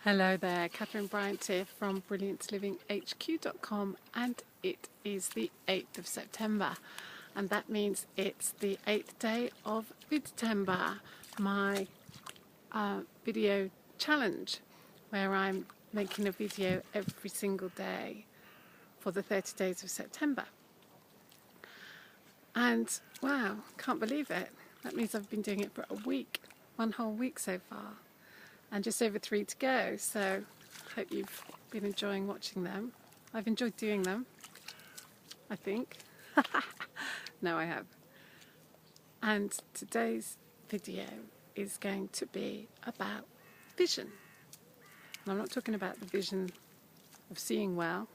Hello there, Catherine Bryant here from brilliantliving.hq.com, and it is the 8th of September, and that means it's the 8th day of Vidtember, my video challenge, where I'm making a video every single day for the 30 days of September. And wow, can't believe it. That means I've been doing it for a week, one whole week so far. And just over 3 to go, so hope you've been enjoying watching them. I've enjoyed doing them, I think. No, I have. And today's video is going to be about vision. And I'm not talking about the vision of seeing well,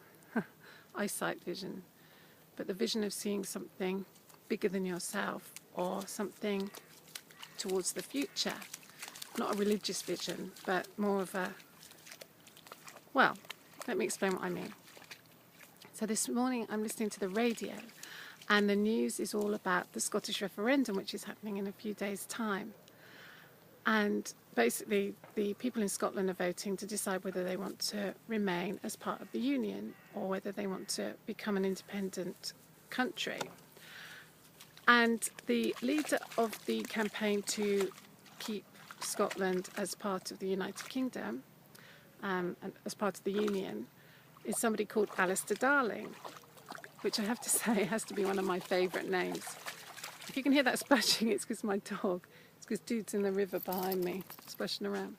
eyesight vision, but the vision of seeing something bigger than yourself or something towards the future. Not a religious vision, but more of a, well, let me explain what I mean. So this morning I'm listening to the radio, and the news is all about the Scottish referendum, which is happening in a few days' time. And basically the people in Scotland are voting to decide whether they want to remain as part of the Union or whether they want to become an independent country. And the leader of the campaign to keep Scotland as part of the United Kingdom and as part of the Union is somebody called Alistair Darling, which I have to say has to be one of my favourite names. If you can hear that splashing, it's because my dog, it's because dude's in the river behind me splashing around.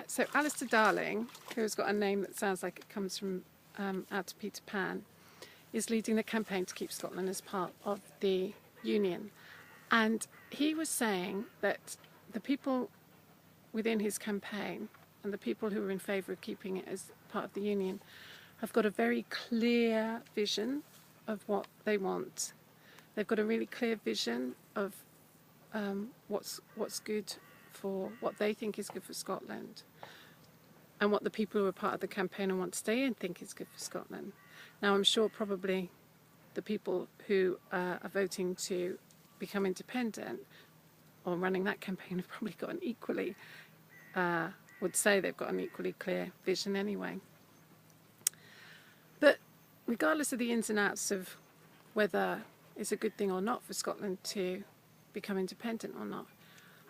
So Alistair Darling, who has got a name that sounds like it comes from out of Peter Pan, is leading the campaign to keep Scotland as part of the Union. And he was saying that the people within his campaign and the people who are in favour of keeping it as part of the Union have got a very clear vision of what they want. They've got a really clear vision of what's good for what they think is good for Scotland, and what the people who are part of the campaign and want to stay in think is good for Scotland. Now, I'm sure probably the people who are voting to become independent or running that campaign have probably got an equally, would say they've got an equally clear vision anyway. But regardless of the ins and outs of whether it's a good thing or not for Scotland to become independent or not,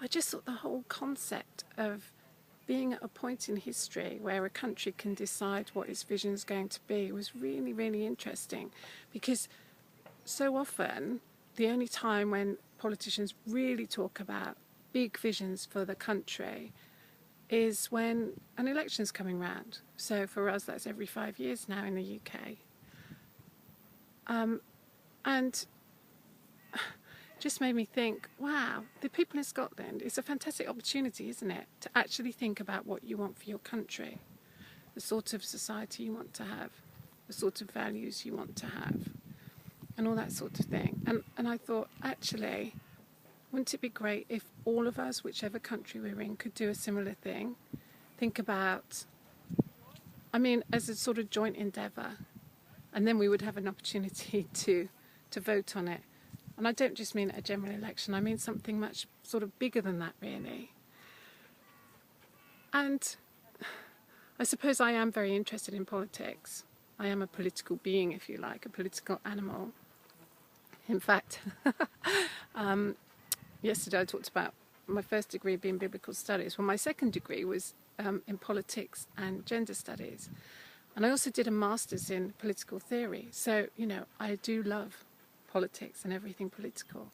I just thought the whole concept of being at a point in history where a country can decide what its vision is going to be was really, really interesting, because so often the only time when politicians really talk about big visions for the country is when an election's coming round. So for us, that's every 5 years now in the UK. And just made me think, wow, the people in Scotland, it's a fantastic opportunity, isn't it, to actually think about what you want for your country, the sort of society you want to have, the sort of values you want to have, and all that sort of thing. And I thought, actually, wouldn't it be great if all of us, whichever country we're in, could do a similar thing? Think about, as a sort of joint endeavour, and then we would have an opportunity to vote on it. And I don't just mean a general election, I mean something much sort of bigger than that, really. And I suppose I am very interested in politics. I am a political being, if you like, a political animal. In fact, yesterday I talked about my first degree being biblical studies. Well, my second degree was in politics and gender studies. And I also did a master's in political theory. So, I do love politics and everything political.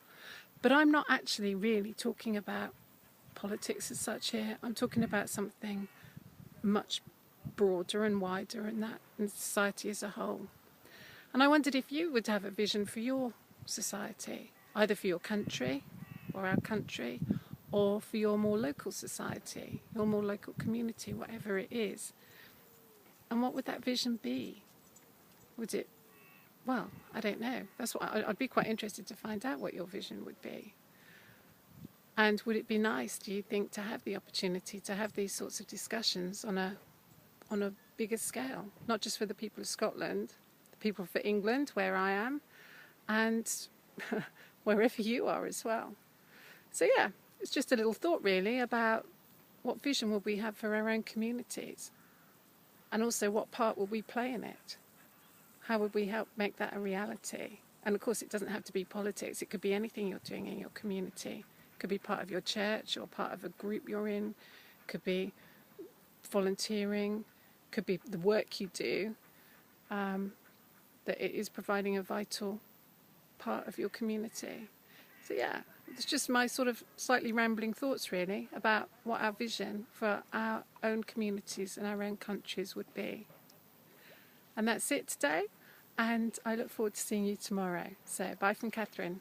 But I'm not actually really talking about politics as such here. I'm talking about something much broader and wider, and that in society as a whole. And I wondered if you would have a vision for your society, either for your country or our country, or for your more local society, your more local community, whatever it is. And what would that vision be? Would it, well, I don't know. That's what I'd be quite interested to find out what your vision would be. And would it be nice, do you think, to have the opportunity to have these sorts of discussions on a bigger scale, not just for the people of Scotland, the people for England, where I am, and wherever you are as well. So yeah, it's just a little thought really about what vision will we have for our own communities? And also, what part will we play in it? How would we help make that a reality? And of course, it doesn't have to be politics. It could be anything you're doing in your community. It could be part of your church or part of a group you're in. It could be volunteering. It could be the work you do. That it is providing a vital part of your community. So yeah, it's just my sort of slightly rambling thoughts really about what our vision for our own communities and our own countries would be. And that's it today, and I look forward to seeing you tomorrow. So bye from Catherine.